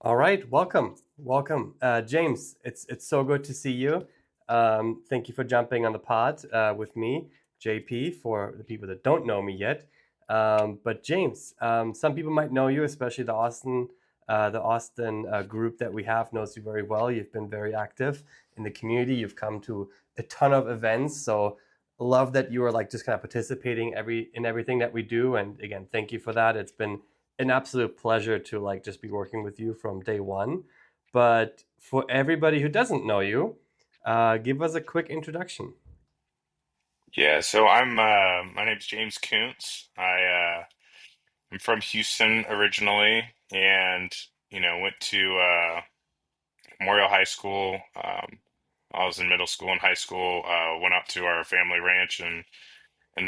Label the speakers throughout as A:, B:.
A: All right, welcome, James. It's so good to see you. Thank you for jumping on the pod with me, JP. For the people that don't know me yet, but James, some people might know you, especially the Austin group that we have knows you very well. You've been very active in the community. You've come to a ton of events, so love that you are like just kind of participating in everything that we do. And again, thank you for that. It's been an absolute pleasure to like just be working with you from day one. But for everybody who doesn't know you, give us a quick introduction.
B: Yeah, my name's James Kuntz. I'm from Houston originally, and went to Memorial High School. I was in middle school and high school. Went out to our family ranch in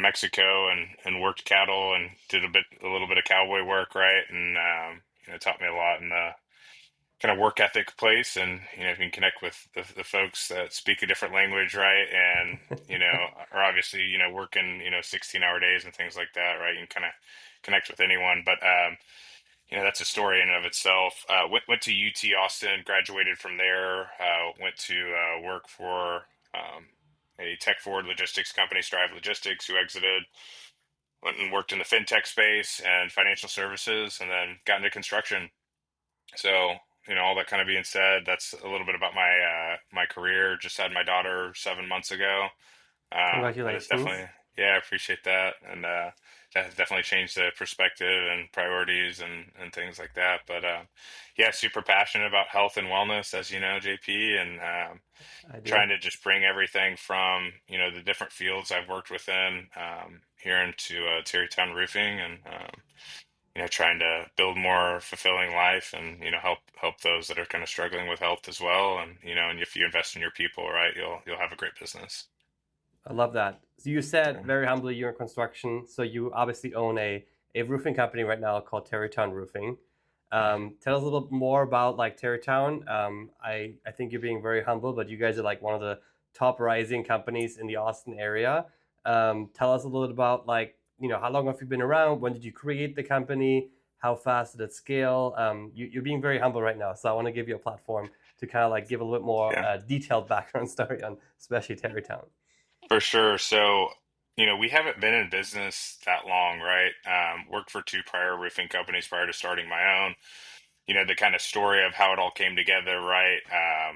B: Mexico and worked cattle and did a little bit of cowboy work, right? And taught me a lot in the kind of work ethic place, and if you can connect with the folks that speak a different language, right, and are obviously working 16-hour days and things like that, right, you can kind of connect with anyone. But that's a story in and of itself. Went to UT Austin, graduated from there. Went to work for a tech forward logistics company, Strive Logistics, who exited. Went and worked in the fintech space and financial services, and then got into construction. So, all that kind of being said, that's a little bit about my career. Just had my daughter 7 months ago. That is
A: Congratulations.
B: definitely, yeah, I appreciate that, and that has definitely changed the perspective and priorities and things like that. But yeah, super passionate about health and wellness, as you know, JP, and
A: I do.
B: trying to just bring everything from the different fields I've worked within here into Terrytown Roofing, and trying to build more fulfilling life, and help those that are kind of struggling with health as well. And and if you invest in your people, right, you'll have a great business.
A: I love that. So you said
B: Yeah.
A: very humbly you're in construction. So you obviously own a roofing company right now called Terrytown Roofing. Tell us a little bit more about like Terrytown. I think you're being very humble, but you guys are like one of the top rising companies in the Austin area. Tell us a little bit about like how long have you been around? When did you create the company? How fast did it scale? You're being very humble right now, so I want to give you a platform to kind of like give a little bit more
B: Yeah,
A: detailed background story on especially Terrytown.
B: for sure. So we haven't been in business that long, right? Worked for two prior roofing companies prior to starting my own. The kind of story of how it all came together, right? I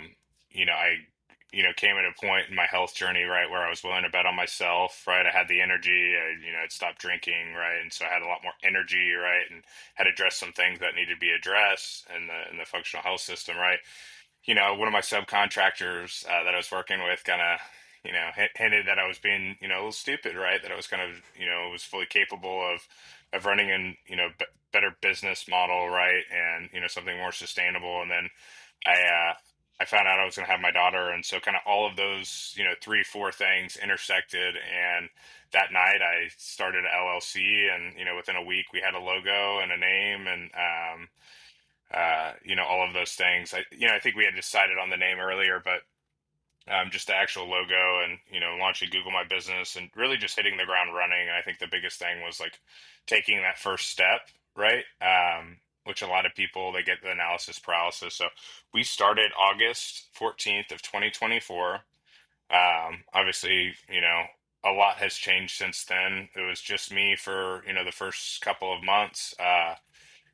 B: came at a point in my health journey, right, where I was willing to bet on myself, right? I had the energy. I'd stopped drinking, right, and so I had a lot more energy, right, and had addressed some things that needed to be addressed in the functional health system, right. One of my subcontractors that I was working with kind of hinted that I was being a little stupid, right, that I was kind of was fully capable of running an better business model, right, and something more sustainable. And then I uh, I found out I was going to have my daughter, and so kind of all of those three four things intersected. And that night I started an LLC, and within a week we had a logo and a name, and all of those things. I think we had decided on the name earlier, but just the actual logo, and launching Google My Business, and really just hitting the ground running. And I think the biggest thing was like taking that first step, right? Which a lot of people, they get the analysis paralysis. So we started August 14th of 2024. Obviously, a lot has changed since then. It was just me for the first couple of months.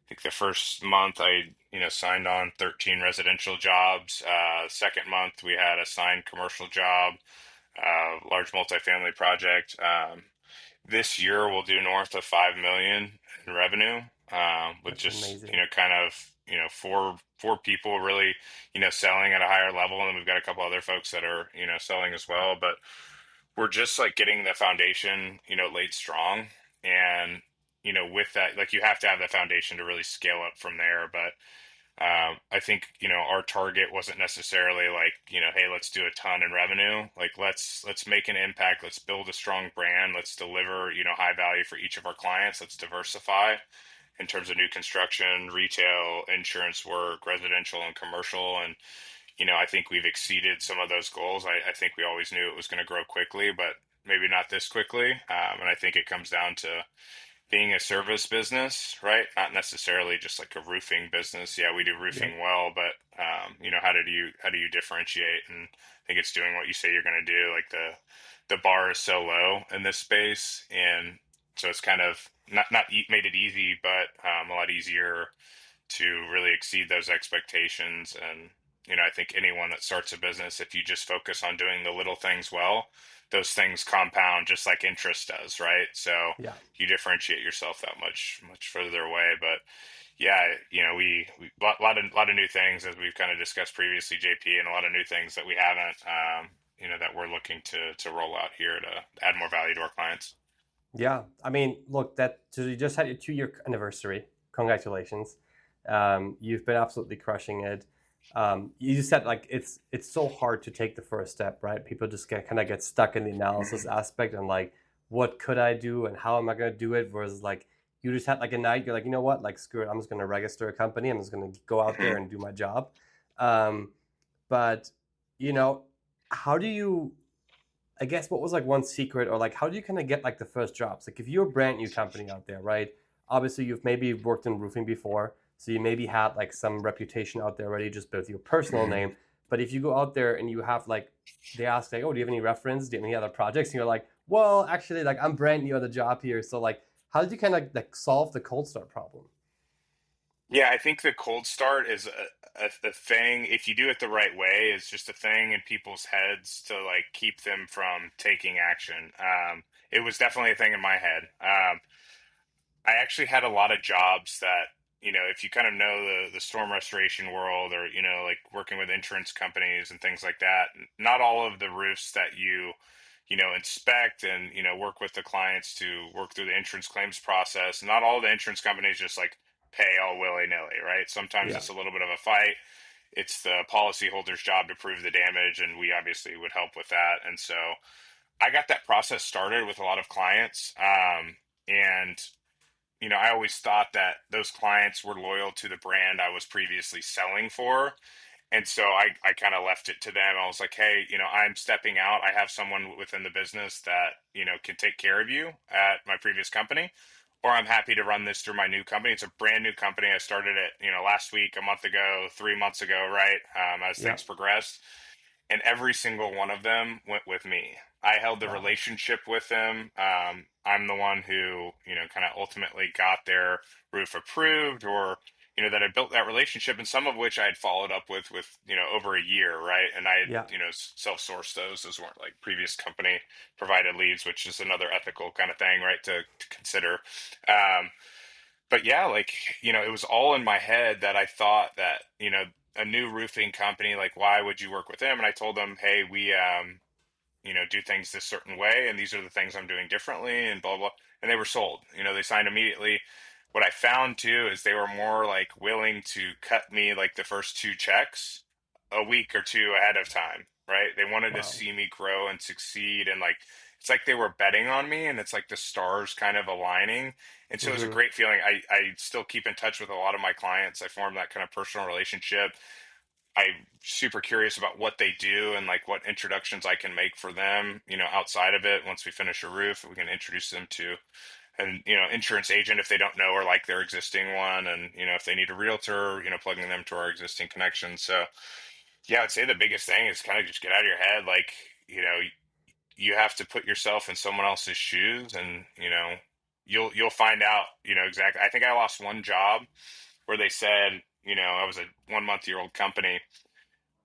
B: Think the first month I, signed on 13 residential jobs. Second month we had a signed commercial job, large multifamily project. This year we'll do north of 5 million in revenue, with
A: That's
B: just
A: amazing.
B: kind of four people really selling at a higher level, and then we've got a couple other folks that are selling as well. But we're just like getting the foundation laid strong. And with that, like, you have to have the foundation to really scale up from there. But I think our target wasn't necessarily like hey, let's do a ton in revenue. Like, let's make an impact, let's build a strong brand, let's deliver high value for each of our clients, let's diversify in terms of new construction, retail, insurance work, residential and commercial. And I think we've exceeded some of those goals. I think we always knew it was going to grow quickly, but maybe not this quickly. And I think it comes down to being a service business, right? Not necessarily just like a roofing business. Yeah, we do
A: Yep.
B: roofing well, but how do you differentiate? And I think it's doing what you say you're going to do. Like the bar is so low in this space, and so it's kind of not made it easy, but a lot easier to really exceed those expectations. And I think anyone that starts a business, if you just focus on doing the little things well, those things compound just like interest does, right? So
A: Yeah.
B: you differentiate yourself that much further away. But yeah, we lot of new things, as we've kind of discussed previously, JP, and a lot of new things that we haven't that we're looking to roll out here to add more value to our clients.
A: Yeah, I mean, look, so you just had your 2 year anniversary. Congratulations. You've been absolutely crushing it. You just said like it's so hard to take the first step, right? People just get stuck in the analysis aspect and like, what could I do and how am I gonna do it? Versus like you just had like a night, you're like, you know what, like screw it, I'm just gonna register a company. I'm just gonna go out there and do my job. Um, but you know, how do you I guess what was like one secret or like how do you kind of get like the first jobs? Like if you're a brand new company out there, right? Obviously you've maybe worked in roofing before, so you maybe had like some reputation out there already just with your personal name. But if you go out there and you have like they ask like, oh, do you have any reference? Do you have any other projects? And you're like, well, actually, like I'm brand new on the job here. So like how did you kind of like solve the cold start problem?
B: Yeah, I think the cold start is a thing. If you do it the right way, is just a thing in people's heads to like keep them from taking action. It was definitely a thing in my head. I actually had a lot of jobs that, if you kind of know the storm restoration world, or, like working with insurance companies and things like that, not all of the roofs that you inspect and, work with the clients to work through the insurance claims process, not all the insurance companies just like pay all willy nilly, right? Sometimes
A: Yeah,
B: it's a little bit of a fight. It's the policyholder's job to prove the damage, and we obviously would help with that. And so I got that process started with a lot of clients. And I always thought that those clients were loyal to the brand I was previously selling for. And so I kind of left it to them. I was like, hey, I'm stepping out. I have someone within the business that, can take care of you at my previous company, or I'm happy to run this through my new company. It's a brand new company. I started it, last week, a month ago, 3 months ago, right? As
A: yeah.
B: things progressed, and every single one of them went with me. I held the
A: Wow.
B: relationship with them. I'm the one who, kind of ultimately got their roof approved, or, that I built that relationship, and some of which I had followed up with, over a year, right? And I had,
A: Yeah,
B: self-sourced those. Those weren't like previous company provided leads, which is another ethical kind of thing, right? To consider. Um, but yeah, like, it was all in my head that I thought that, a new roofing company, like, why would you work with them? And I told them, hey, we, do things this certain way, and these are the things I'm doing differently, and blah, blah. And they were sold. They signed immediately. What I found too is they were more like willing to cut me like the first two checks a week or two ahead of time, right? They wanted to
A: wow.
B: see me grow and succeed, and like it's like they were betting on me, and it's like the stars kind of aligning. And so it was a
A: Mm-hmm.
B: great feeling. I still keep in touch with a lot of my clients. I formed that kind of personal relationship. I'm super curious about what they do and like what introductions I can make for them, outside of it. Once we finish a roof, we can introduce them to an, insurance agent if they don't know or like their existing one. And, if they need a realtor, plugging them to our existing connections. So yeah, I'd say the biggest thing is kind of just get out of your head. Like, you have to put yourself in someone else's shoes, and, you'll find out, exactly. I think I lost one job where they said, I was a 1 month-year-old company,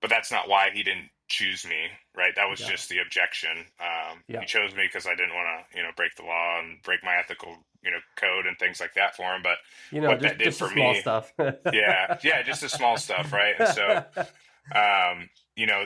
B: but that's not why he didn't choose me, right? That was
A: Yeah,
B: just the objection. He
A: yeah.
B: chose me because I didn't want to, break the law and break my ethical, code and things like that for him. But what that did
A: Just the
B: for
A: small
B: me,
A: stuff.
B: yeah, just the small stuff, right? And so, um, you know,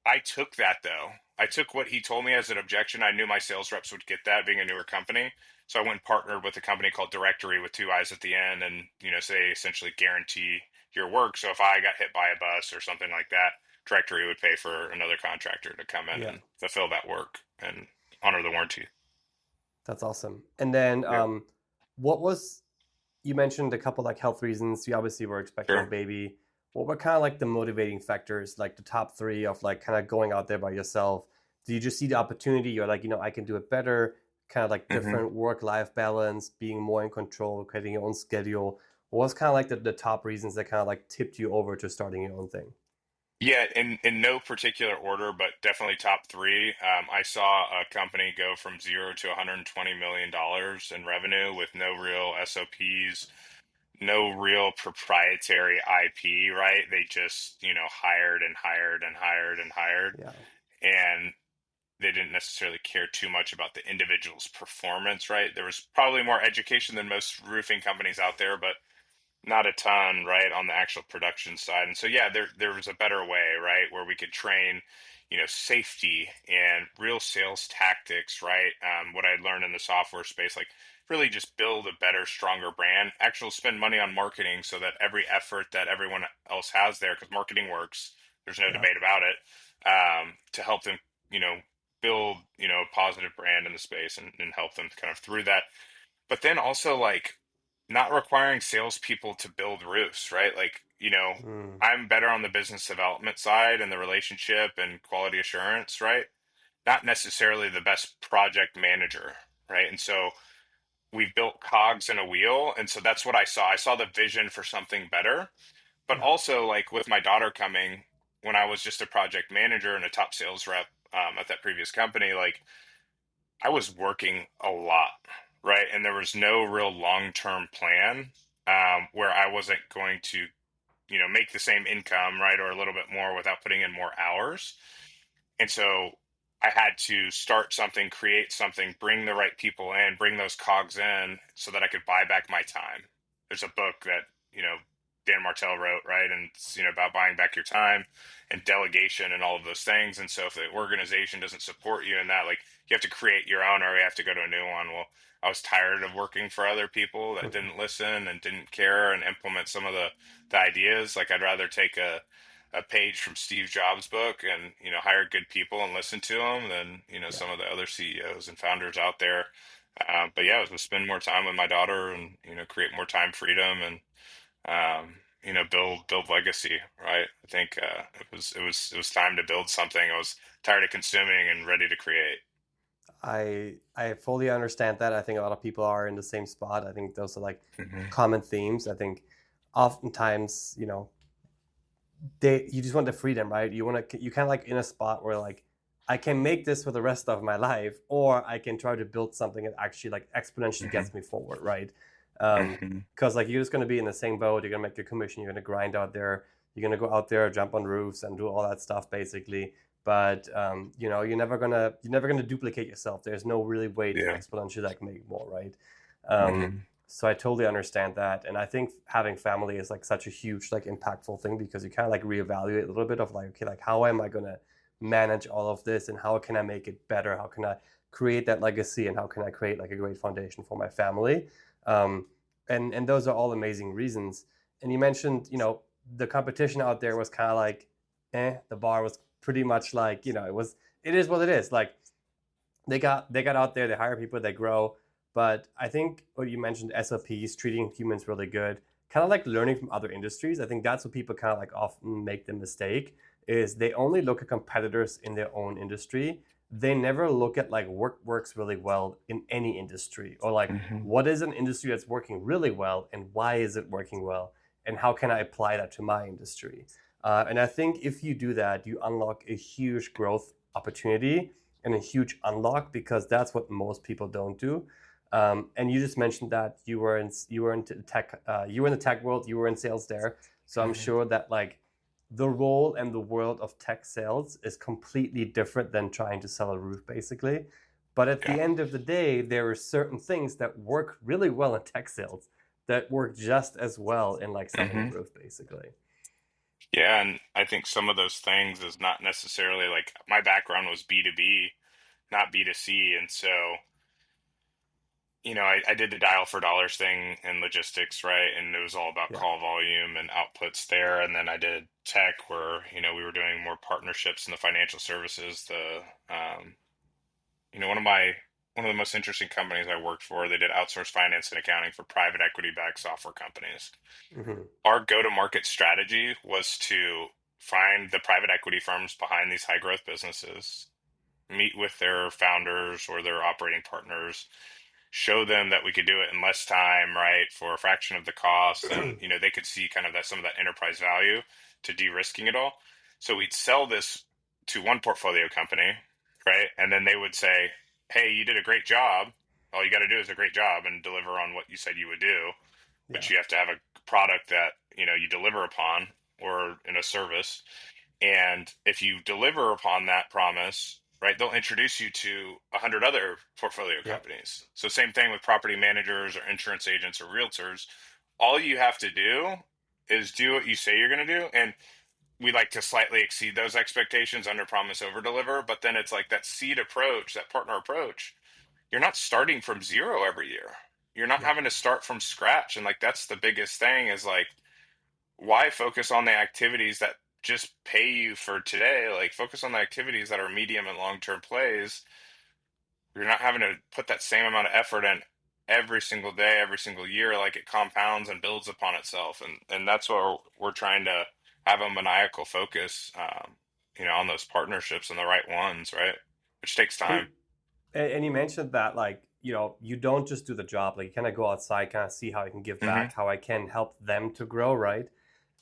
B: I took that though. I took what he told me as an objection. I knew my sales reps would get that, being a newer company. So I went and partnered with a company called Directory with two eyes at the end, and so they essentially guarantee your work. So if I got hit by a bus or something like that, Directory would pay for another contractor to come in
A: Yeah,
B: and fulfill that work and honor the warranty.
A: that's awesome. And then,
B: Yep.
A: what was you mentioned a couple like health reasons. You obviously were expecting a
B: Sure.
A: baby. What were kind of like the motivating factors, like the top three of like kind of going out there by yourself? Do you just see the opportunity? You're like, I can do it better. kind of like
B: Hmm.
A: different work-life balance, being more in control, creating your own schedule? What was kind of like the top reasons that kind of like tipped you over to starting your own thing?
B: Yeah, in no particular order, but definitely top three. I saw a company go from zero to $120 million in revenue with no real SOPs, no real proprietary IP, right? They just, hired and hired and hired and hired,
A: Yeah,
B: and they didn't necessarily care too much about the individual's performance, right? There was probably more education than most roofing companies out there, but not a ton, right, on the actual production side. And so, yeah, there was a better way, right, where we could train, safety and real sales tactics, right? What I learned in the software space, like really just build a better, stronger brand. Actually, spend money on marketing so that every effort that everyone else has there, because marketing works, there's no
A: yeah,
B: debate about it, to help them, you know, build, a positive brand in the space and help them kind of through that, but then also like not requiring salespeople to build roofs, right? Like,
A: mm,
B: I'm better on the business development side and the relationship and quality assurance, right? Not necessarily the best project manager, right? And so we built cogs in a wheel. And so that's what I saw. I saw the vision for something better. But
A: yeah,
B: also, like with my daughter coming, when I was just a project manager and a top sales rep at that previous company, like I was working a lot, right? And there was no real long-term plan where I wasn't going to, make the same income, right, or a little bit more without putting in more hours. And so I had to start something, create something, bring the right people in, bring those cogs in so that I could buy back my time. There's a book that, Dan Martell wrote, right? And it's, about buying back your time and delegation and all of those things. And so if the organization doesn't support you in that, like you have to create your own or you have to go to a new one. Well, I was tired of working for other people that didn't listen and didn't care and implement some of the ideas. Like I'd rather take a page from Steve Jobs' book and hire good people and listen to them than
A: yeah.
B: some of the other CEOs and founders out there. But yeah, it was to spend more time with my daughter and create more time freedom and build legacy. Right? I think it was time to build something. I was tired of consuming and ready to create.
A: I fully understand that. I think a lot of people are in the same spot. I think those are like
B: Hmm.
A: common themes. I think oftentimes, you just want the freedom, right? You kind of like in a spot where like I can make this for the rest of my life, or I can try to build something that actually like exponentially
B: Hmm.
A: gets me forward, right?
B: Hmm.
A: Because like you're just gonna be in the same boat. You're gonna make your commission. You're gonna grind out there. You're gonna go out there, jump on roofs, and do all that stuff basically. But you're never gonna duplicate yourself. There's no really way to
B: Yeah.
A: exponentially like make more, right? Um,
B: Hmm.
A: so I totally understand that, and I think having family is like such a huge like impactful thing because you kind of like reevaluate a little bit of like, okay, like how am I gonna manage all of this, and how can I make it better? How can I create that legacy, and how can I create like a great foundation for my family? Um, and those are all amazing reasons. And you mentioned, the competition out there was kind of like, the bar was pretty much like, it is what it is. Like they got out there, they hire people, they grow. But I think what you mentioned, SOPs, treating humans really good, kind of like learning from other industries. I think that's what people kind of like often make the mistake is they only look at competitors in their own industry. They never look at like what works really well in any industry, or like
B: Hmm.
A: what is an industry that's working really well and why is it working well and how can I apply that to my industry. And I think if you do that, you unlock a huge growth opportunity and a huge unlock because that's what most people don't do. And you just mentioned that you were in tech, you were in the tech world, you were in sales there. So I'm
B: Hmm.
A: sure that like the role and the world of tech sales is completely different than trying to sell a roof, basically. But at
B: Yeah.
A: the end of the day, there are certain things that work really well in tech sales that work just as well in like selling a
B: Hmm.
A: roof, basically.
B: Yeah, and I think some of those things is not necessarily like my background was B2B, not B2C. And so, I did the dial for dollars thing in logistics, right? And it was all about
A: Yeah.
B: call volume and outputs there. And then I did tech where, we were doing more partnerships in the financial services. One of the most interesting companies I worked for, they did outsourced finance and accounting for private equity backed software companies.
A: Hmm.
B: Our go-to-market strategy was to find the private equity firms behind these high growth businesses, meet with their founders or their operating partners, show them that we could do it in less time, right, for a fraction of the cost, and they could see kind of that some of that enterprise value to de-risking it all. So we'd sell this to one portfolio company, right, and then they would say, "Hey, you did a great job. All you got to do is a great job and deliver on what you said you would do,
A: Yeah.
B: but you have to have a product that you deliver upon or in a service." And if you deliver upon that promise, right, they'll introduce you to 100 other portfolio
A: Yep.
B: companies. So same thing with property managers or insurance agents or realtors. All you have to do is do what you say you're going to do. And we like to slightly exceed those expectations, under promise, over deliver. But then it's like that seed approach, that partner approach. You're not starting from zero every year. You're not
A: Yeah.
B: having to start from scratch. And like, that's the biggest thing is like, why focus on the activities that just pay you for today? Like focus on the activities that are medium and long term plays. You're not having to put that same amount of effort in every single day, every single year. Like it compounds and builds upon itself, and that's what we're trying to have a maniacal focus, on those partnerships and the right ones, right? Which takes time.
A: And and you mentioned that like, you don't just do the job, like you kind of go outside, kind of see how I can give
B: Hmm.
A: back, how I can help them to grow, right?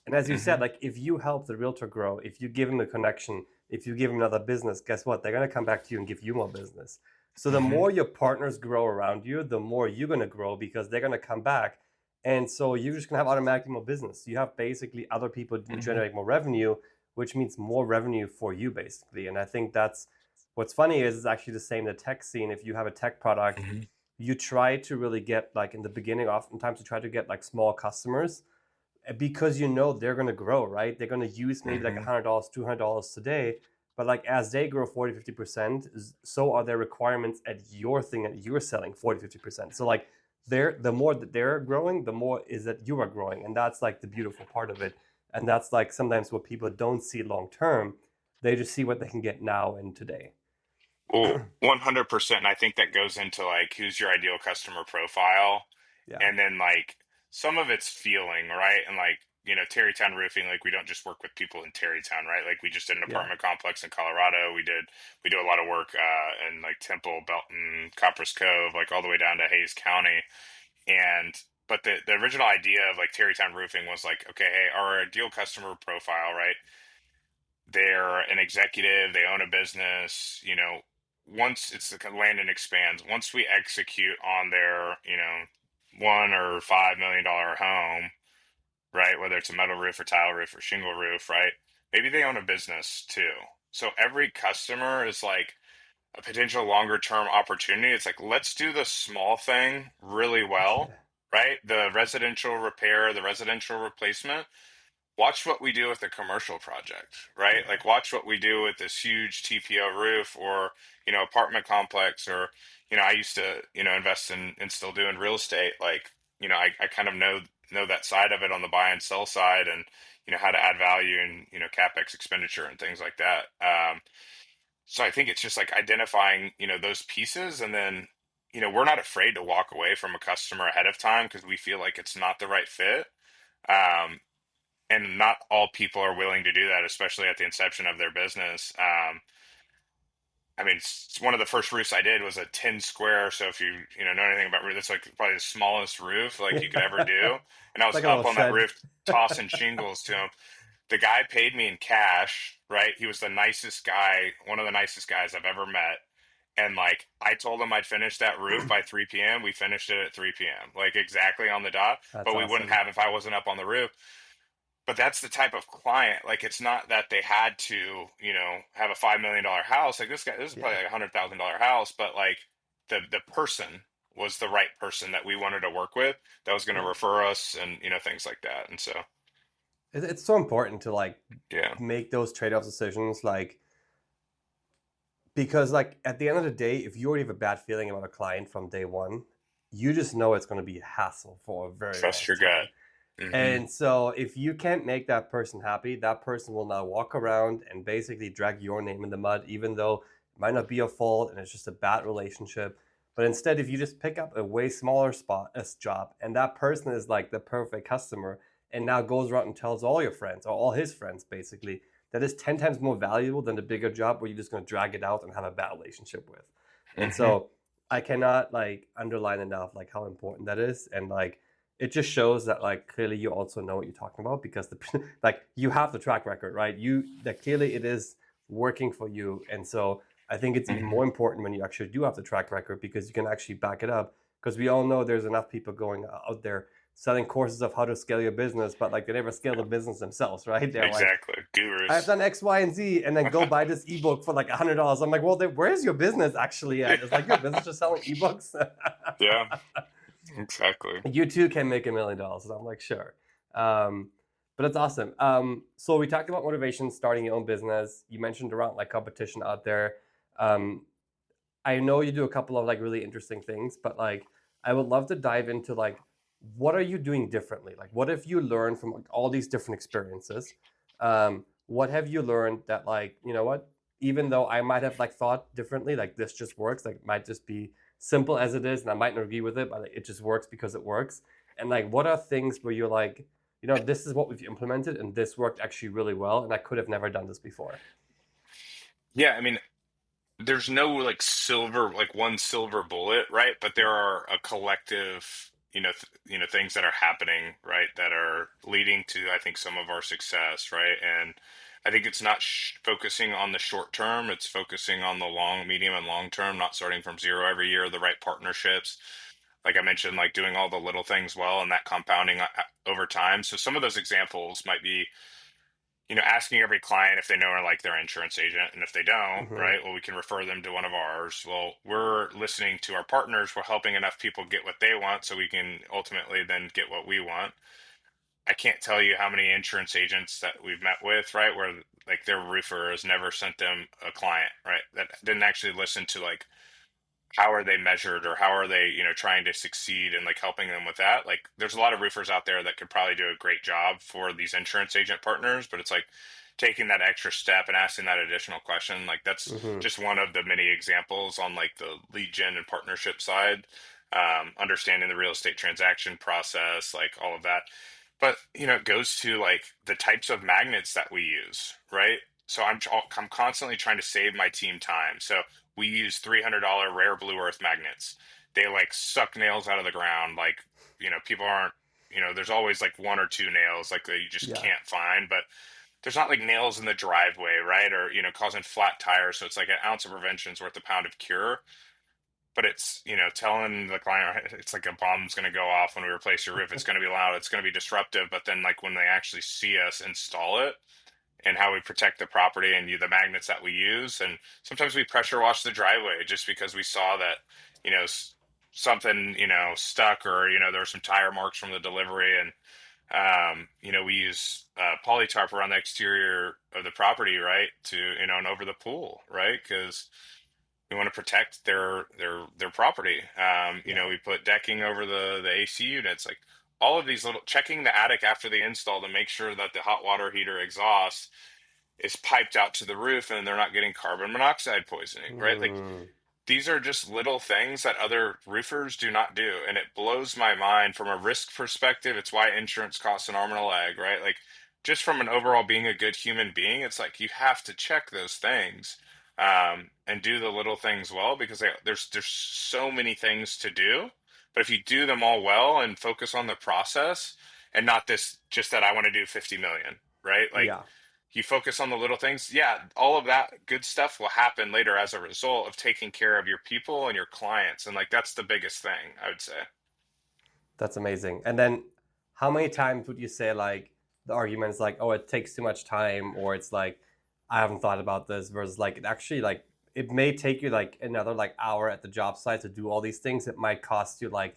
A: And as you said,
B: Hmm.
A: like if you help the realtor grow, if you give him a connection, if you give him another business, guess what? They're gonna come back to you and give you more business. So the
B: Hmm.
A: more your partners grow around you, the more you're gonna grow because they're gonna come back. And so you're just gonna have automatically more business. You have basically other people who
B: Hmm.
A: generate more revenue, which means more revenue for you basically. And I think that's what's funny is it's actually the same in the tech scene. If you have a tech product,
B: Hmm.
A: you try to really get like in the beginning, oftentimes you try to get like small customers because they're going to grow, right? They're going to use maybe like
B: Hmm.
A: $100, $200 today, but like as they grow 40, 50%, so are their requirements at your thing that you're selling 40, 50%. So like the more that they're growing, the more is that you are growing. And that's like the beautiful part of it. And that's like sometimes what people don't see long term. They just see what they can get now and today.
B: Well, 100%. I think that goes into like who's your ideal customer profile.
A: Yeah.
B: And then like some of it's feeling, right? And like, Terrytown Roofing, like we don't just work with people in Terrytown, right? Like we just did an
A: Yeah.
B: apartment complex in Colorado. We do a lot of work in like Temple, Belton, Copperas Cove, like all the way down to Hayes County. And but the original idea of like Terrytown Roofing was like, okay, hey, our ideal customer profile, right? They're an executive, they own a business, once it's the land and expands, once we execute on their, $1 or $5 million home, right? Whether it's a metal roof or tile roof or shingle roof, right? Maybe they own a business too. So every customer is like a potential longer term opportunity. It's like, let's do the small thing really well,
A: Yeah.
B: right? The residential repair, the residential replacement. Watch what we do with a commercial project, right?
A: Yeah.
B: Like watch what we do with this huge TPO roof or, apartment complex or, I used to, invest in and still do in real estate. Like, I kind of know that side of it on the buy and sell side and, how to add value and, CapEx expenditure and things like that. So I think it's just like identifying, those pieces and then, we're not afraid to walk away from a customer ahead of time because we feel like it's not the right fit. Um, and not all people are willing to do that, especially at the inception of their business. I mean, it's one of the first roofs I did was a 10 square. So if know anything about roof, that's like probably the smallest roof like you could ever
A: Yeah.
B: do. And I
A: It's
B: was
A: like a little
B: up on that
A: shed.
B: roof tossing shingles to him. The guy paid me in cash, right? He was the nicest guy, one of the nicest guys I've ever met. And like I told him I'd finish that roof by 3 p.m. We finished it at 3 p.m. Like exactly on the dot.
A: That's
B: But we wouldn't
A: awesome.
B: have if I wasn't up on the roof. But that's the type of client. Like it's not that they had to, have a $5 million house. Like this is
A: Yeah.
B: probably like $100,000 house, but like the person was the right person that we wanted to work with that was going to
A: Yeah.
B: refer us and things like that. And so
A: It's so important to like
B: yeah,
A: make those trade-off decisions, like because like at the end of the day, if you already have a bad feeling about a client from day one, you just know it's going to be a hassle for a very
B: trust
A: long
B: your gut.
A: time.
B: Hmm.
A: And so if you can't make that person happy, that person will now walk around and basically drag your name in the mud, even though it might not be your fault and it's just a bad relationship. But instead, if you just pick up a way smaller job, and that person is like the perfect customer, and now goes around and tells all your friends or all his friends basically that is 10 times more valuable than the bigger job where you're just going to drag it out and have a bad relationship with. And
B: Hmm.
A: so I cannot like underline enough like how important that is. And like it just shows that like clearly you also know what you're talking about, because the like you have the track record, right? You that clearly it is working for you. And so I think it's even
B: Hmm.
A: more important when you actually do have the track record, because you can actually back it up. Because we all know there's enough people going out there selling courses of how to scale your business, but like they never scale the business themselves, right? They're like,
B: Exactly.
A: I've
B: Gurus.
A: done X, Y, and Z, and then go buy this ebook for like $100. I'm like, well, where's your business actually at? It's like your business just selling ebooks.
B: Yeah, exactly.
A: You too can make $1 million. And I'm like, sure. Um, but it's awesome. So we talked about motivation, starting your own business. You mentioned around like competition out there. Um, I know you do a couple of like really interesting things, but like I would love to dive into like what are you doing differently? Like what have you learned from like all these different experiences? What have you learned that like, you know what, even though I might have like thought differently, like this just works, like it might just be simple as it is, and I might not agree with it, but like, it just works because it works. And like what are things where you're like, you know, this is what we've implemented and this worked actually really well, and I could have never done this before.
B: Yeah, I mean, there's no like silver, like one silver bullet, right? But there are a collective, things that are happening, right, that are leading to, I think, some of our success, right? And I think it's not focusing on the short term; it's focusing on the long, medium, and long term. Not starting from zero every year. The right partnerships, like I mentioned, like doing all the little things well, and that compounding over time. So some of those examples might be, asking every client if they know like their insurance agent. And if they don't,
A: Mm-hmm.
B: right, well, we can refer them to one of ours. Well, we're listening to our partners. We're helping enough people get what they want so we can ultimately then get what we want. I can't tell you how many insurance agents that we've met with, right, where like their roofer has never sent them a client, right, that didn't actually listen to like how are they measured or how are they, trying to succeed and like helping them with that. Like there's a lot of roofers out there that could probably do a great job for these insurance agent partners, but it's like taking that extra step and asking that additional question. Like that's
A: Mm-hmm.
B: just one of the many examples on like the lead gen and partnership side. Understanding the real estate transaction process, like all of that. But it goes to like the types of magnets that we use, right? So I'm constantly trying to save my team time. So we use $300 rare blue earth magnets. They like suck nails out of the ground. Like, people aren't, there's always like one or two nails like that you just
A: Yeah.
B: can't find, but there's not like nails in the driveway, right? Or, causing flat tires. So it's like an ounce of prevention is worth a pound of cure. But it's, telling the client it's like a bomb's going to go off when we replace your roof. It's going to be loud. It's going to be disruptive. But then, like, when they actually see us install it, and how we protect the property and the magnets that we use. And sometimes we pressure wash the driveway just because we saw that, something, stuck, or, there were some tire marks from the delivery. And, we use polytarp around the exterior of the property, right? To, and over the pool, right? Because we want to protect their property.
A: Yeah.
B: We put decking over the AC units, like all of these little checking the attic after the install to make sure that the hot water heater exhaust is piped out to the roof and they're not getting carbon monoxide poisoning, right? Like
A: Mm.
B: these are just little things that other roofers do not do. And it blows my mind from a risk perspective. It's why insurance costs an arm and a leg, right? Like just from an overall being a good human being, it's like you have to check those things, and do the little things well, because there's so many things to do. But if you do them all well and focus on the process and not this just that I want to do 50 million, right? Like
A: Yeah.
B: you focus on the little things, yeah, all of that good stuff will happen later as a result of taking care of your people and your clients. And like that's the biggest thing, I would say.
A: That's amazing. And then how many times would you say like the argument is like, oh, it takes too much time, or it's like, I haven't thought about this, versus like it actually like it may take you like another like hour at the job site to do all these things. It might cost you like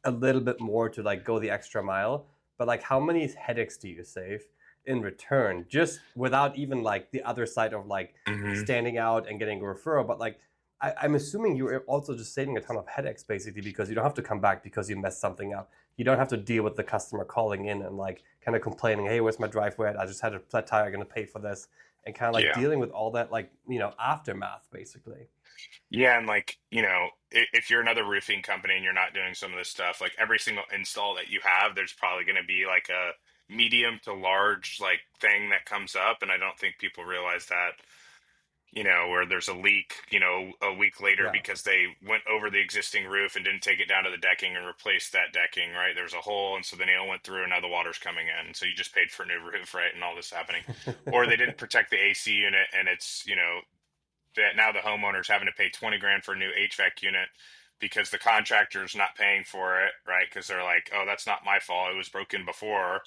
A: a little bit more to like go the extra mile. But like how many headaches do you save in return, just without even like the other side of like
B: Hmm.
A: standing out and getting a referral? But like I'm assuming you're also just saving a ton of headaches basically, because you don't have to come back because you messed something up. You don't have to deal with the customer calling in and like kind of complaining, hey, where's my driveway at? I just had a flat tire, I'm gonna pay for this, and kind of like
B: Yeah.
A: dealing with all that like, you know, aftermath basically.
B: Yeah. And like, if you're another roofing company and you're not doing some of this stuff, like every single install that you have, there's probably going to be like medium to large like thing that comes up, and I don't think people realize that, where there's a leak, a week later
A: Yeah.
B: because they went over the existing roof and didn't take it down to the decking and replace that decking, right? There's a hole, and so the nail went through, and now the water's coming in. So you just paid for a new roof, right? And all this happening. Or they didn't protect the AC unit, and it's, that now the homeowner's having to pay 20 grand for a new HVAC unit because the contractor's not paying for it, right? Because they're like, oh, that's not my fault. It was broken before.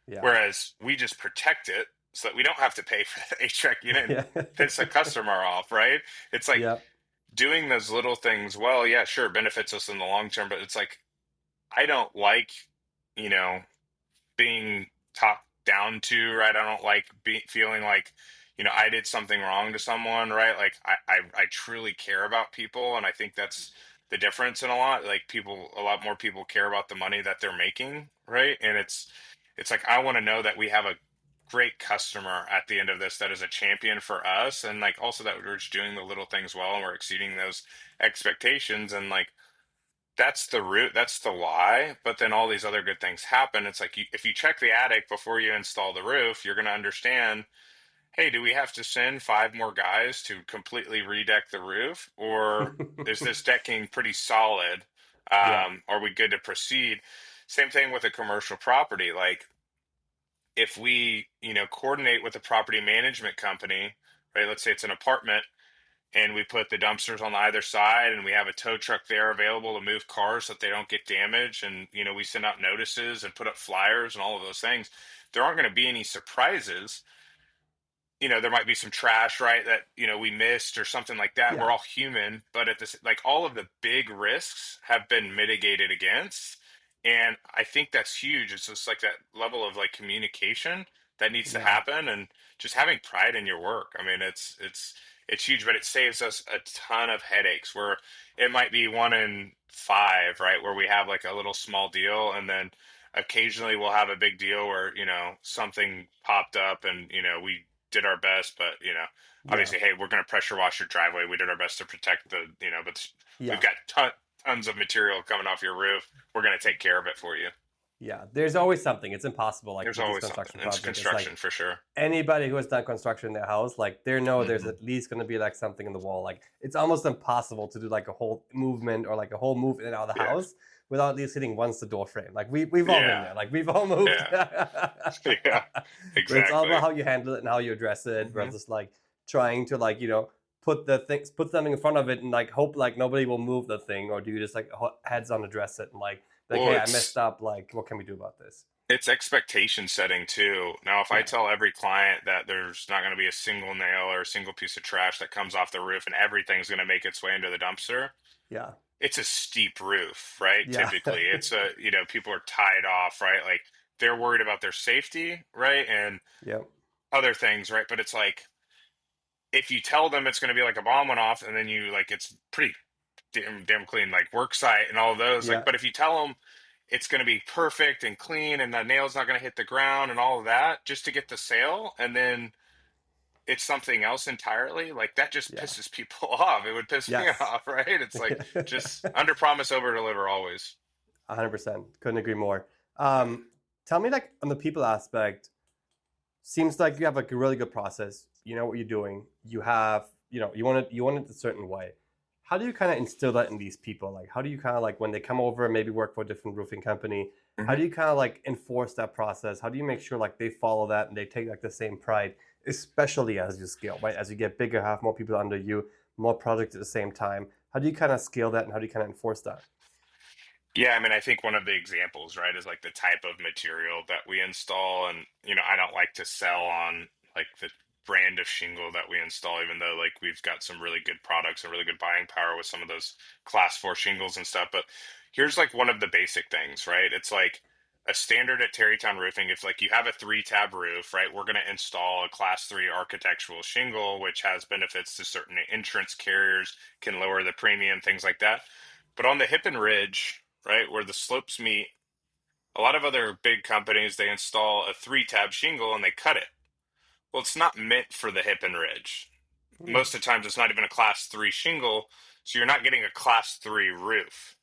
A: Yeah.
B: Whereas we just protect it so that we don't have to pay for the HVAC unit and
A: Yeah.
B: piss a customer off, right? It's like
A: Yeah.
B: doing those little things well, yeah, sure, benefits us in the long term, but it's like I don't like, you know, being talked down to, right? I don't like feeling like, I did something wrong to someone, right? Like I truly care about people, and I think that's the difference in a lot. Like a lot more people care about the money that they're making, right? And it's like I want to know that we have a great customer at the end of this that is a champion for us, and like also that we're just doing the little things well and we're exceeding those expectations, and like that's the root, that's the why. But then all these other good things happen. It's like if you check the attic before you install the roof, you're going to understand, hey, do we have to send 5 more guys to completely redeck the roof, or is this decking pretty solid?
A: Yeah.
B: Are we good to proceed? Same thing with a commercial property. Like if we, coordinate with a property management company, right? Let's say it's an apartment, and we put the dumpsters on either side, and we have a tow truck there available to move cars so that they don't get damaged, and we send out notices and put up flyers and all of those things. There aren't going to be any surprises. There might be some trash, right, that we missed or something like that. We're
A: Yeah.
B: all human, but at this, like, all of the big risks have been mitigated against, and I think that's huge. It's just like that level of like communication that needs to
A: Yeah.
B: happen, and just having pride in your work. I mean, it's huge, but it saves us a ton of headaches where it might be 1 in 5, right, where we have like a little small deal, and then occasionally we'll have a big deal where something popped up, and we did our best, but
A: Yeah.
B: obviously, hey, we're going to pressure wash your driveway. We did our best to protect but we've
A: Yeah.
B: got tons of material coming off your roof. We're going to take care of it for you.
A: Yeah. There's always something. It's impossible. Like
B: There's
A: with these
B: always something.
A: construction
B: It's
A: projects, it's like
B: construction for sure.
A: anybody who has done construction in their house, like they know there's
B: Hmm.
A: at least going to be like something in the wall. Like it's almost impossible to do like a whole movement or like a whole move in and out of the
B: Yeah.
A: house without at least hitting once the door frame. Like we've all been
B: Yeah.
A: there. Like we've all moved.
B: Yeah.
A: But
B: Yeah.
A: it's all
B: Exactly.
A: about how you handle it and how you address it
B: Hmm.
A: versus like trying to like put something in front of it and like hope like nobody will move the thing, or do you just like heads on address it and like
B: Well,
A: hey, I messed up, like what can we do about this?
B: it's expectation setting too. Now, if I
A: Yeah.
B: tell every client that there's not going to be a single nail or a single piece of trash that comes off the roof and everything's going to make its way into the dumpster,
A: Yeah.
B: it's a steep roof, right?
A: Yeah.
B: Typically, it's people are tied off, right? Like they're worried about their safety, right? And
A: Yeah.
B: other things, right? But it's like if you tell them it's going to be like a bomb went off, and then you like it's pretty damn clean, like work site and all of those, like,
A: Yeah.
B: but if you tell them it's going to be perfect and clean and the nail's not going to hit the ground and all of that just to get the sale, and then it's something else entirely, like that just
A: Yeah.
B: pisses people off. It would piss me
A: Yes.
B: off, right? It's like just under promise, over deliver always.
A: 100%. Couldn't agree more.
B: Yeah.
A: Tell me, like, on the people aspect, seems like you have like a really good process. You know what you're doing. You have, you want it a certain way. How do you kind of instill that in these people? Like, how do you kind of like when they come over and maybe work for a different roofing company? How
B: Mhm.
A: do you kind of like enforce that process? How do you make sure like they follow that and they take like the same pride, especially as you scale, right? As you get bigger, have more people under you, more projects at the same time. How do you kind of scale that and how do you kind of enforce that?
B: Yeah, I mean, I think one of the examples, right, is like the type of material that we install. And, I don't like to sell on like the brand of shingle that we install, even though like we've got some really good products and really good buying power with some of those class 4 shingles and stuff. But here's like one of the basic things, right? It's like a standard at Terrytown Roofing. If like you have a 3-tab roof, right, we're going to install a class 3 architectural shingle, which has benefits to certain insurance carriers, can lower the premium, things like that. But on the hip and ridge, right, where the slopes meet, a lot of other big companies, they install a 3-tab shingle and they cut it. Well, it's not meant for the hip and ridge.
A: Hmm.
B: Most of the times, it's not even a class 3 shingle, so you're not getting a class 3 roof.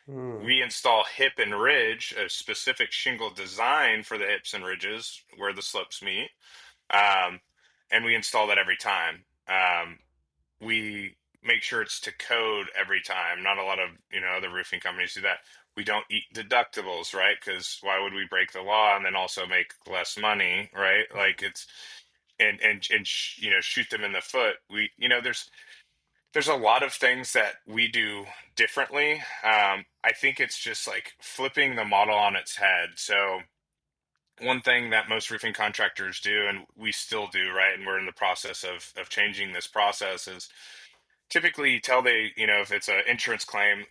A: Mm.
B: We install hip and ridge, a specific shingle design for the hips and ridges where the slopes meet. Um, and we install that every time. We make sure it's to code every time. Not a lot of, other roofing companies do that. We don't eat deductibles, right? Because why would we break the law and then also make less money, right? Like it's shoot them in the foot. There's a lot of things that we do differently. I think it's just like flipping the model on its head. So one thing that most roofing contractors do, and we still do, right, and we're in the process of changing this process, is typically tell if it's an insurance claim,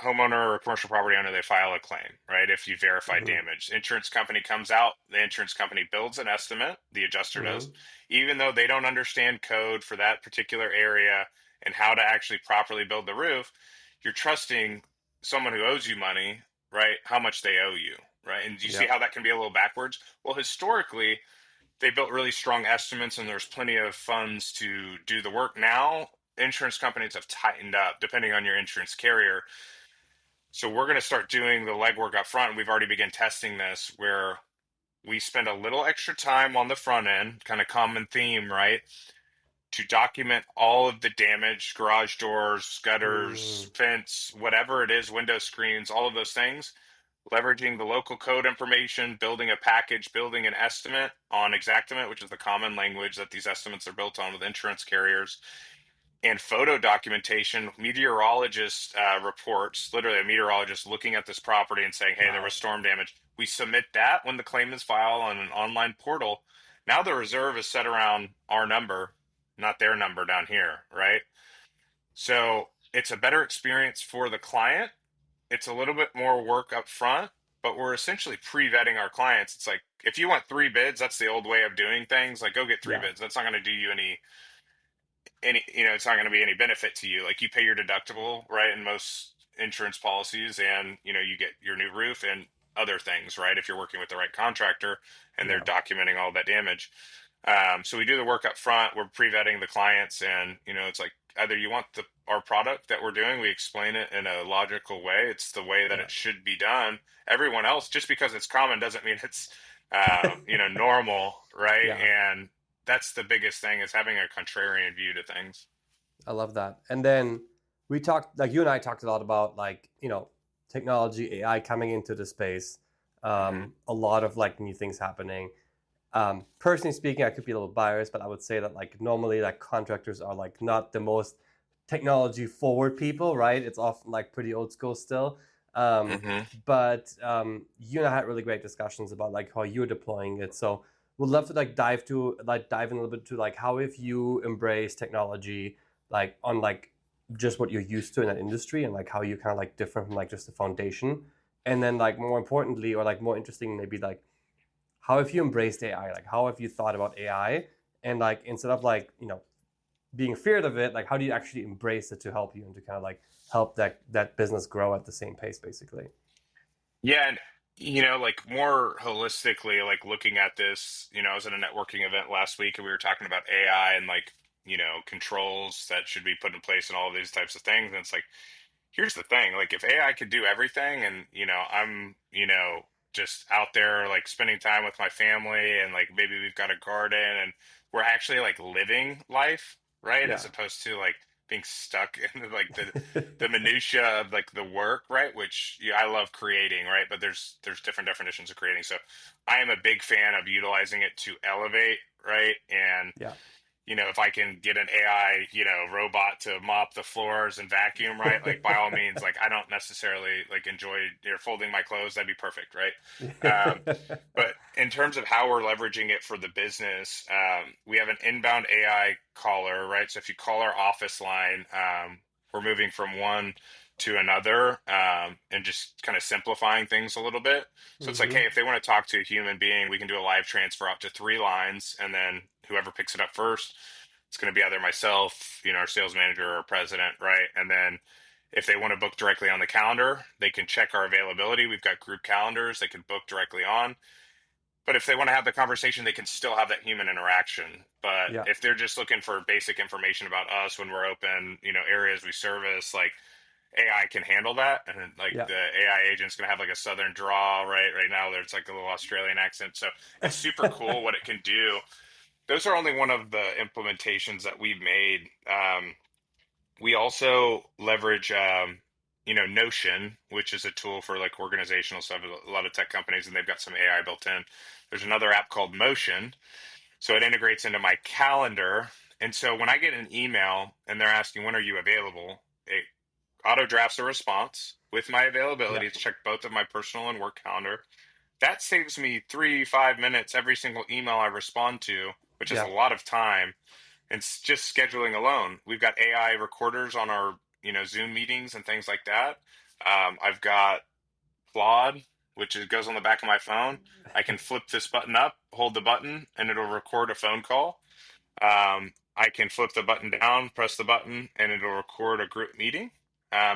B: homeowner or commercial property owner, they file a claim, right? If you verify
A: Mm-hmm.
B: damage, insurance company comes out, the insurance company builds an estimate, the adjuster does,
A: Mm-hmm.
B: even though they don't understand code for that particular area and how to actually properly build the roof. You're trusting someone who owes you money, right? How much they owe you, right? And do you see
A: Yeah.
B: how that can be a little backwards? Well, historically, they built really strong estimates and there's plenty of funds to do the work. Now insurance companies have tightened up depending on your insurance carrier. So we're going to start doing the legwork up front. We've already begun testing this where we spend a little extra time on the front end, kind of common theme, right? To document all of the damage, garage doors,
A: Mm.
B: gutters, fence, whatever it is, window screens, all of those things, leveraging the local code information, building a package, building an estimate on Exactimate, which is the common language that these estimates are built on with insurance carriers, and photo documentation, meteorologist reports, literally a meteorologist looking at this property and saying, hey, there was
A: Wow.
B: storm damage. We submit that when the claim is filed on an online portal. Now the reserve is set around our number, not their number down here, right? So it's a better experience for the client. It's a little bit more work up front, but we're essentially pre-vetting our clients. It's like if you want three bids, that's the old way of doing things. Like go get three
A: Yeah.
B: bids. That's not going to do you it's not going to be any benefit to you. Like you pay your deductible, right, in most insurance policies, and you get your new roof and other things, right, if you're working with the right contractor and they're
A: Yeah.
B: documenting all that damage. So we do the work up front. We're pre-vetting the clients, and it's like either you want our product that we're doing, we explain it in a logical way. It's the way that
A: Yeah.
B: it should be done. Everyone else, just because it's common, doesn't mean it's normal, right?
A: Yeah.
B: And that's the biggest thing is having a contrarian view to things.
A: I love that. And then we talked, like you and I talked a lot about like, technology, AI coming into the space.
B: Hmm.
A: A lot of like new things happening. Personally speaking, I could be a little biased, but I would say that like normally like contractors are like not the most technology forward people, right? It's often like pretty old school still. Um,
B: Hmm.
A: but you and I had really great discussions about like how you're deploying it. So would love to like dive in a little bit to like how if you embrace technology like on like just what you're used to in that industry and like how you kind of like different from like just the foundation. And then like more importantly or like more interesting maybe like how have you embraced AI? Like how have you thought about AI? And like instead of like, being feared of it, like how do you actually embrace it to help you and to kind of like help that business grow at the same pace basically?
B: Yeah, and like more holistically, like looking at this, I was at a networking event last week and we were talking about AI and like, controls that should be put in place and all of these types of things. And it's like, here's the thing, like if AI could do everything and, I'm, just out there like spending time with my family and like maybe we've got a garden and we're actually like living life, right? As
A: Yeah.
B: opposed to like being stuck in like the minutia of like the work, right? Which I love creating, right? But there's different definitions of creating. So I am a big fan of utilizing it to elevate, right? And
A: Yeah.
B: if I can get an AI, robot to mop the floors and vacuum, right? Like by all means, like I don't necessarily like enjoy folding my clothes. That'd be perfect, right? But in terms of how we're leveraging it for the business, we have an inbound AI caller, right? So if you call our office line, we're moving from one to another and just kind of simplifying things a little bit. So it's like,
A: Mm-hmm.
B: hey, if they want to talk to a human being, we can do a live transfer up to three lines, and then whoever picks it up first, it's going to be either myself, our sales manager or president, right? And then if they want to book directly on the calendar, they can check our availability. We've got group calendars they can book directly on. But if they want to have the conversation, they can still have that human interaction. But
A: Yeah.
B: if they're just looking for basic information about us when we're open, areas we service, like AI can handle that, and like
A: Yeah.
B: the AI agent's gonna have like a southern drawl, right? Right now, there's like a little Australian accent, so it's super cool what it can do. Those are only one of the implementations that we've made. We also leverage, Notion, which is a tool for like organizational stuff. A lot of tech companies, and they've got some AI built in. There's another app called Motion, so it integrates into my calendar. And so when I get an email and they're asking when are you available, it auto drafts a response with my
A: Yeah.
B: availability to check both of my personal and work calendar. That saves me 3, 5 minutes every single email I respond to, which is a
A: Yeah.
B: lot of time. And just scheduling alone, we've got AI recorders on our Zoom meetings and things like that. I've got Claude, goes on the back of my phone. I can flip this button up, hold the button, and it'll record a phone call. I can flip the button down, press the button, and it'll record a group meeting.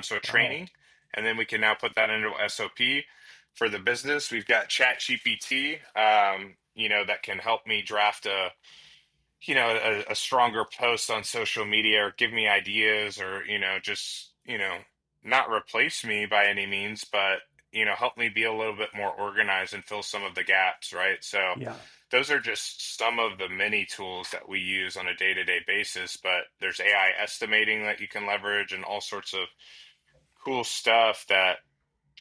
B: So
A: Wow.
B: training, and then we can now put that into SOP for the business. We've got Chat GPT, that can help me draft a stronger post on social media or give me ideas or, just, not replace me by any means, but, help me be a little bit more organized and fill some of the gaps, right? So
A: Yeah.
B: those are just some of the many tools that we use on a day-to-day basis, but there's AI estimating that you can leverage and all sorts of cool stuff that,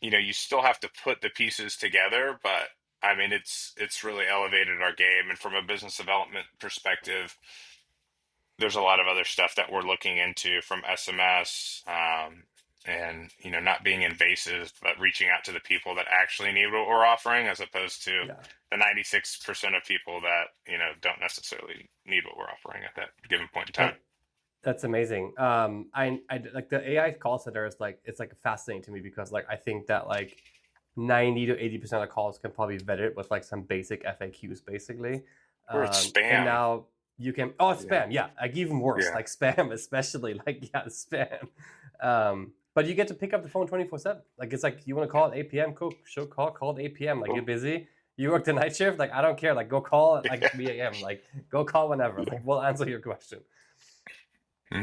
B: you still have to put the pieces together, but I mean, it's really elevated our game. And from a business development perspective, there's a lot of other stuff that we're looking into from SMS, and not being invasive, but reaching out to the people that actually need what we're offering, as opposed to
A: Yeah.
B: the 96% of people that don't necessarily need what we're offering at that given point in time.
A: That that's amazing. I like the AI call center is like it's like fascinating to me because like I think that like 90 to 80% of calls can probably vet it with like some basic FAQs basically.
B: Or it's
A: And
B: spam.
A: now you can it's
B: Yeah.
A: spam, yeah, like even worse,
B: Yeah.
A: like spam, especially like yeah, spam. But you get to pick up the phone 24/7. Like it's like you want to call at 8 p.m. Cool, sure, call at 8 p.m. Like you're
B: Cool.
A: busy, you work the night shift, like I don't care, like go call at like 3 a.m. Like go call whenever, like we'll answer your question.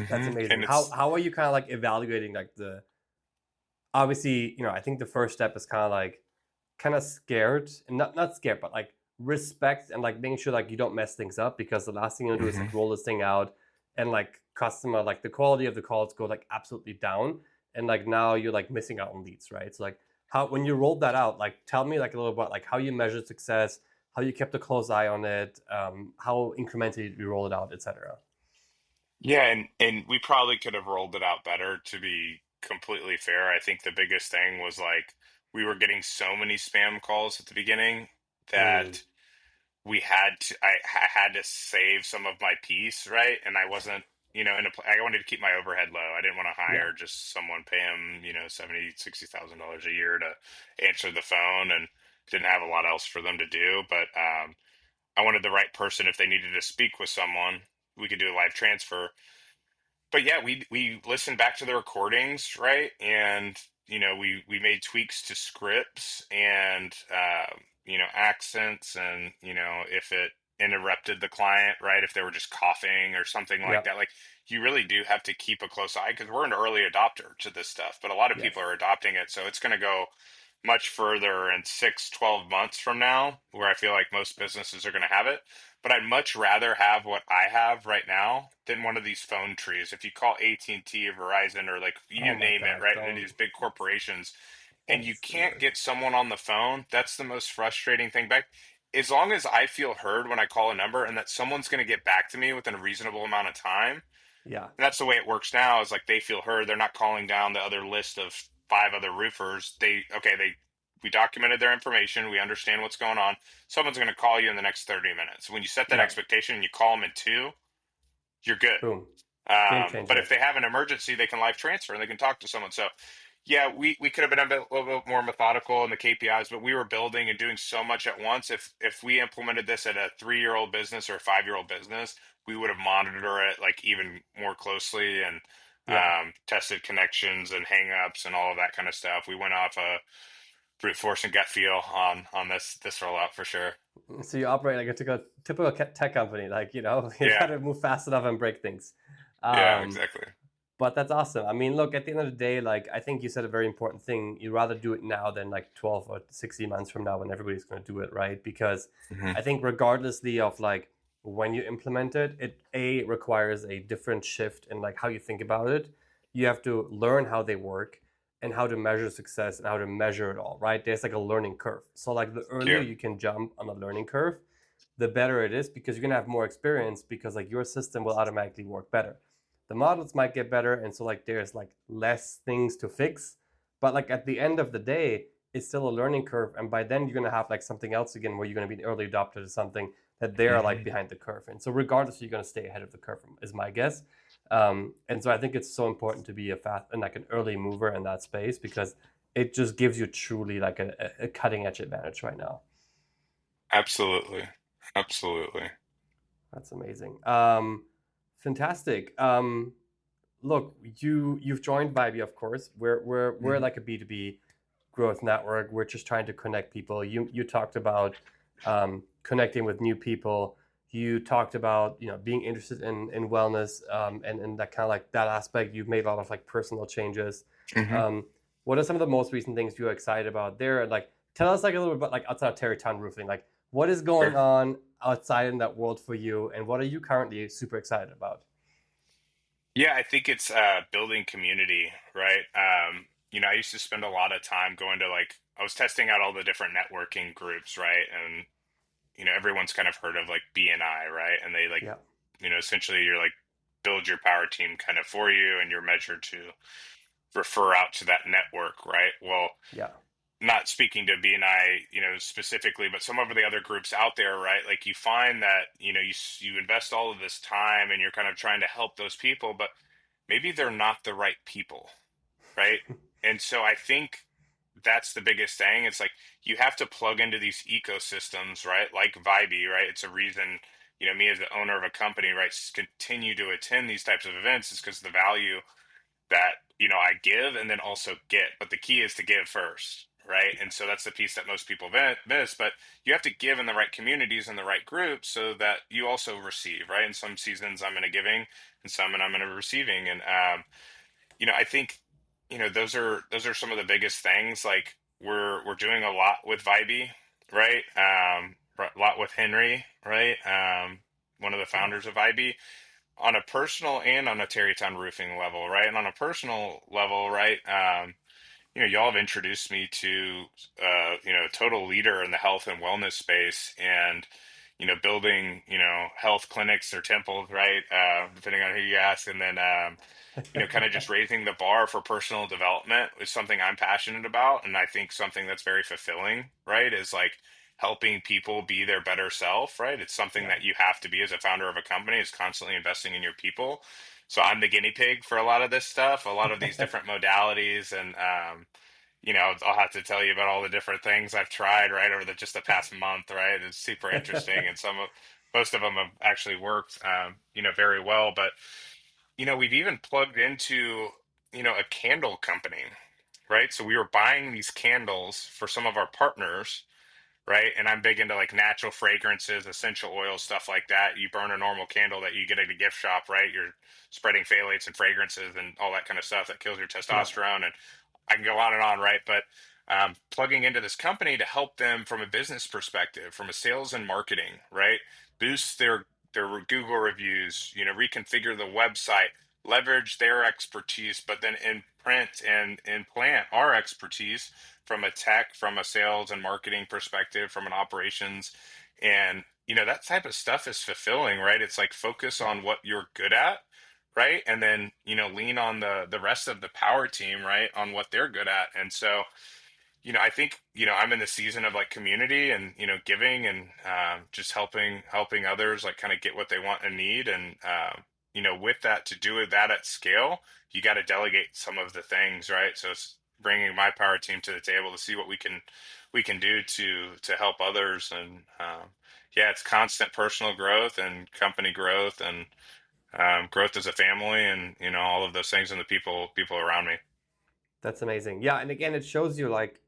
A: That's amazing.
B: And
A: How are you kind of like evaluating like the obviously, I think the first step is kind of scared and not scared, but like respect and like making sure like you don't mess things up because the last thing you want to do is
B: mhm.
A: like roll this thing out and like customer like the quality of the calls go like absolutely down and like now you're like missing out on leads, right? So like how when you rolled that out, like tell me like a little about like how you measured success, how you kept a close eye on it, how incrementally you roll it out, etc.
B: Yeah, and we probably could have rolled it out better, to be completely fair. I think the biggest thing was like we were getting so many spam calls at the beginning
A: Mm,
B: that I had to save some of my piece, right? And I wasn't, I wanted to keep my overhead low. I didn't want to
A: yeah,
B: hire just someone, pay them, 70, $60,000 a year to answer the phone, and didn't have a lot else for them to do. But I wanted the right person. If they needed to speak with someone, we could do a live transfer. But yeah, we listened back to the recordings, right? And we made tweaks to scripts and accents, and if it interrupted the client, right? If they were just coughing or something like
A: yeah,
B: that, like you really do have to keep a close eye because we're an early adopter to this stuff, but a lot of
A: yes,
B: people are adopting it, so it's going to go much further in 6, 12 months from now, where I feel like most businesses are going to have it. But I'd much rather have what I have right now than one of these phone trees. If you call AT&T or Verizon or like
A: oh
B: you
A: my
B: name it,
A: god,
B: right, and
A: don't,
B: these big corporations, and you
A: that's the
B: can't get
A: worst.
B: someone on the phone, that's the most frustrating thing. Back, as long as I feel heard when I call a number and that someone's going to get back to me within a reasonable amount of time,
A: Yeah,
B: and that's the way it works now, is like they feel heard. They're not calling down the other list of five other roofers. We documented their information. We understand what's going on. Someone's going to call you in the next 30 minutes. When you set that
A: yeah,
B: expectation and you call them in two, you're good.
A: boom, game
B: But
A: changer.
B: if they have an emergency, they can live transfer and they can talk to someone. So, yeah, we could have been a little bit more methodical in the KPIs, but we were building and doing so much at once. If we implemented this at a 3-year-old business or a 5-year-old business, we would have monitored it like even more closely and
A: Yeah.
B: tested connections and hangups and all of that kind of stuff. We went off a brute force and gut feel on this rollout for sure.
A: So you operate like a typical tech company, like you
B: Yeah,
A: got to move fast enough and break things.
B: yeah,
A: Um,
B: exactly.
A: But that's awesome. I mean, look, at the end of the day, like I think you said a very important thing. You'd rather do it now than like 12 or 60 months from now when everybody's going to do it, right? Because
B: Hmm.
A: I think regardlessly of like when you implement it, it A requires a different shift in like how you think about it. You have to learn how they work and how to measure success and how to measure it all, right? There's like a learning curve. So like the earlier
B: Yep.
A: you can jump on the learning curve, the better it is because you're going to have more experience because like your system will automatically work better. The models might get better, and so like there's like less things to fix, but like at the end of the day it's still a learning curve, and by then you're going to have like something else again where you're going to be an early adopter to something that they're like
B: Hmm.
A: behind the curve, and so regardless you're going to stay ahead of the curve is my guess. And so I think it's so important to be a fast and like an early mover in that space because it just gives you truly like a cutting edge advantage right now.
B: Absolutely. Absolutely.
A: That's amazing. Fantastic. Look, you've joined Vibey, of course. We're
B: Hmm.
A: like a B2B growth network. We're just trying to connect people. You talked about connecting with new people. You talked about being interested in wellness and that kind of like that aspect. You've made a lot of like personal changes.
B: Hmm.
A: Um, what are some of the most recent things you're excited about there? And like tell us like a little bit about like outside of Terrytown Roofing, like what is going
B: Sure.
A: on outside in that world for you, and what are you currently super excited about?
B: Yeah, I think it's building community, right? I used to spend a lot of time going to like I was testing out all the different networking groups, right? And everyone's kind of heard of like BNI, right? And they like,
A: Yeah,
B: essentially you're like build your power team kind of for you and you're measured to refer out to that network, right? Well,
A: yeah,
B: not speaking to BNI, specifically, but some of the other groups out there, right? Like you find that, you invest all of this time and you're kind of trying to help those people, but maybe they're not the right people, right? And so I think that's the biggest thing. It's like you have to plug into these ecosystems, right? Like Vibey, right? It's a reason, me as the owner of a company, right, continue to attend these types of events is because the value that, I give and then also get. But the key is to give first, right? And so that's the piece that most people miss. But you have to give in the right communities and the right groups so that you also receive, right? In some seasons, I'm in a giving, and some, and I'm in a receiving. And I think those are some of the biggest things. Like we're doing a lot with Vibey, right? A lot with Henry, right? One of the
A: yeah,
B: founders of Vibey, on a personal and on a Terrytown Roofing level, right? And on a personal level, right? Y'all have introduced me to, a total leader in the health and wellness space, and building, health clinics or temples, right? Depending on who you ask, and then kind of just raising the bar for personal development is something I'm passionate about. And I think something that's very fulfilling, right, is like helping people be their better self, right? It's something
A: yeah.
B: that you have to be as a founder of a company, is constantly investing in your people. So I'm the guinea pig for a lot of this stuff, a lot of these different modalities. And, I'll have to tell you about all the different things I've tried, right, over just the past month, right? It's super interesting. And most of them have actually worked, very well. But we've even plugged into, a candle company, right? So we were buying these candles for some of our partners, right? And I'm big into like natural fragrances, essential oils, stuff like that. You burn a normal candle that you get at a gift shop, right? You're spreading phthalates and fragrances and all that kind of stuff that kills your
A: Yeah,
B: testosterone. And I can go on and on, right? But plugging into this company to help them from a business perspective, from a sales and marketing, right? Boost their Google reviews, reconfigure the website, leverage their expertise, but then in print and implant our expertise from a tech, from a sales and marketing perspective, from an operations. And that type of stuff is fulfilling, right? It's like focus
A: yeah.
B: on what you're good at, right? And then lean on the rest of the power team, right, on what they're good at. And so I think I'm in the season of like community and giving and just helping others like kind of get what they want and need. And with that, to do that at scale, you got to delegate some of the things, right? So it's bringing my power team to the table to see what we can do to help others. And yeah, it's constant personal growth and company growth and growth as a family, and all of those things, and the people around me.
A: That's amazing. Yeah, and again, it shows you like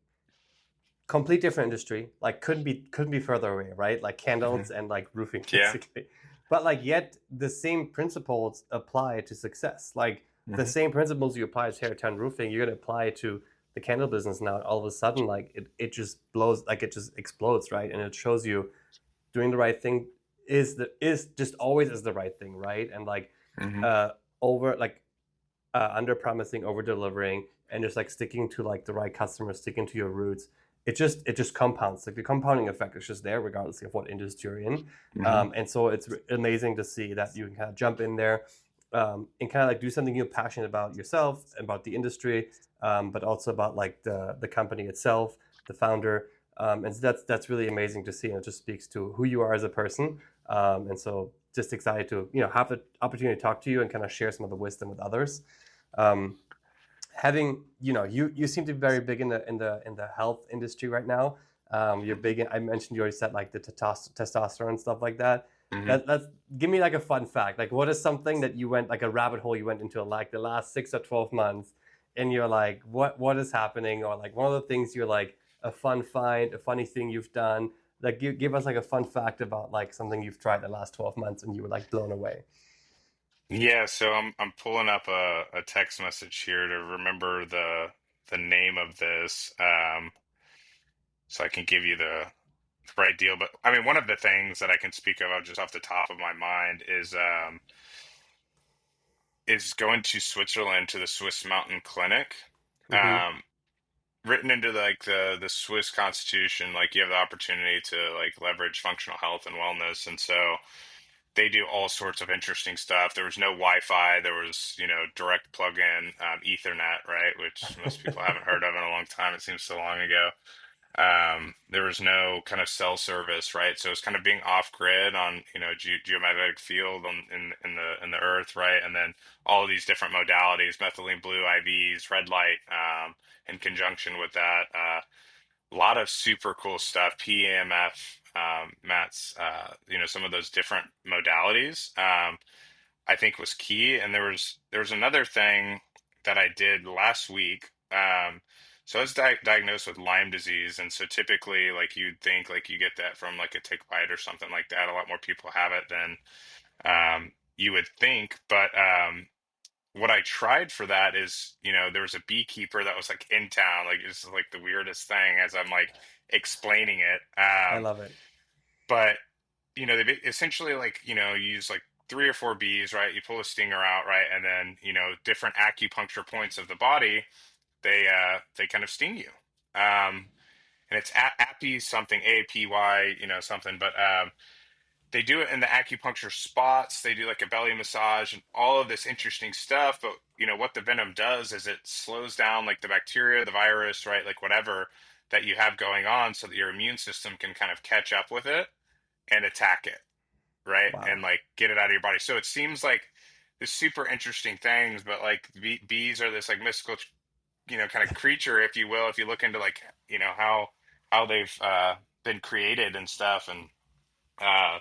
A: complete different industry. Like couldn't be further away, right? Like
B: Hmm.
A: candles and like roofing,
B: Yeah.
A: basically. But like yet the same principles apply to success. Like the
B: Hmm.
A: same principles you apply to Terrytown Roofing, you're gonna apply to the candle business now. And all of a sudden, like it just blows, like it just explodes, right? And it shows you doing the right thing is just always is the right thing, right? And like
B: Hmm.
A: uh over like under promising, over delivering, and just like sticking to like the right customers, sticking to your roots. It just compounds. Like the compounding effect is just there, regardless of what industry you're in.
B: Hmm.
A: And so it's amazing to see that you can kind of jump in there and kind of like do something you're passionate about yourself, about the industry, but also about like the company itself, the founder. And so that's really amazing to see, and it just speaks to who you are as a person. And so just excited to have the opportunity to talk to you and kind of share some of the wisdom with others. Um, Having you seem to be very big in the health industry right now. You're big in, I mentioned, you already said like the testosterone and stuff like that.
B: Hmm.
A: Let's give me like a fun fact. Like, what is something that you went, like a rabbit hole you went into like the last 6 or 12 months, and you're like, what is happening? Or like one of the things you're like, a fun find, a funny thing you've done. Like, give us like a fun fact about like something you've tried the last 12 months and you were like blown away.
B: Yeah, so I'm pulling up a text message here to remember the name of this, so I can give you the right deal. But I mean, one of the things that I can speak of just off the top of my mind is going to Switzerland to the Swiss Mountain Clinic.
A: Mm-hmm.
B: Um, Written into like the Swiss Constitution, like you have the opportunity to like leverage functional health and wellness, and so they do all sorts of interesting stuff. There was no Wi-Fi. There was, direct plug-in Ethernet, right? Which most people haven't heard of in a long time. It seems so long ago. There was no kind of cell service, right? So it's kind of being off-grid on, geomagnetic field in the earth, right? And then all of these different modalities, methylene blue IVs, red light, in conjunction with that. A lot of super cool stuff. PEMF, Matt's, some of those different modalities, I think was key. And there was another thing that I did last week. So I was diagnosed with Lyme disease, and so typically, like you'd think, like you get that from like a tick bite or something like that. A lot more people have it than you would think, but what I tried for that is, there was a beekeeper that was like in town, like it's like the weirdest thing as I'm like explaining it.
A: I love it.
B: But they essentially like, you use like three or four bees, right? You pull a stinger out, right? And then, different acupuncture points of the body, they kind of sting you. And it's Appy something, APY, something, but they do it in the acupuncture spots. They do like a belly massage and all of this interesting stuff. But what the venom does is it slows down like the bacteria, the virus, right? Like whatever that you have going on, so that your immune system can kind of catch up with it and attack it, right? And
A: Wow.
B: like get it out of your body. So it seems like this super interesting things, but like bees are this like mystical, kind of creature, if you will, if you look into like, how they've been created and stuff. And uh,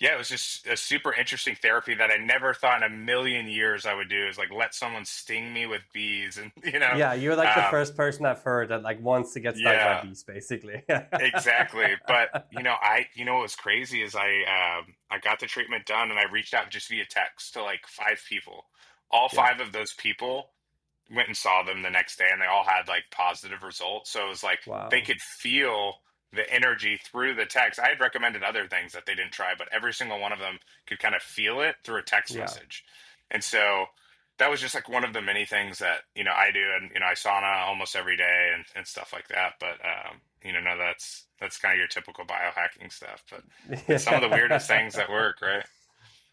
B: yeah, it was just a super interesting therapy that I never thought in a million years I would do, is like let someone sting me with bees, and
A: Yeah, you're like the
B: um,
A: first person I've heard that like wants to get stung by
B: yeah,
A: bees, basically.
B: exactly. But what was crazy is I got the treatment done, and I reached out just via text to like five people. All
A: Yeah.
B: five of those people went and saw them the next day, and they all had like positive results. So it was like they
A: Wow.
B: could feel the energy through the text. I had recommended other things that they didn't try, but every single one of them could kind of feel it through a text
A: Yeah.
B: message. And so that was just like one of the many things that I do. And I sauna almost every day and stuff like that. But no, that's kind of your typical biohacking stuff, but it's some of the weirdest things that work, right?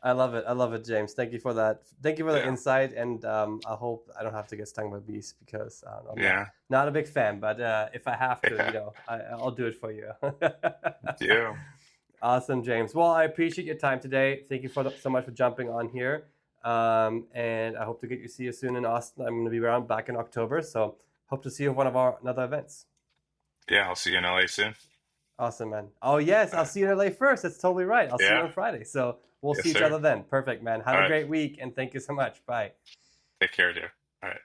A: I love it. I love it, James. Thank you for that. Thank you for the
B: Yeah.
A: insight, and I hope I don't have to get stung by bees because I'm
B: Yeah.
A: not a big fan. But if I have to,
B: Yeah.
A: I'll do it for you.
B: Yeah.
A: Awesome, James. Well, I appreciate your time today. Thank you so much for jumping on here. And I hope to see you soon in Austin. I'm going to be around back in October, so hope to see you at one of our another events.
B: Yeah. I'll see you in LA soon.
A: Awesome, man. Oh yes,
B: All
A: I'll
B: right.
A: see you in LA first. That's totally right. I'll see you
B: Yeah.
A: on Friday. So we'll
B: Yes,
A: see each
B: sir.
A: other then. Perfect, man. Have
B: All
A: a
B: right.
A: great week, and thank you so much. Bye.
B: Take care, dear. All right.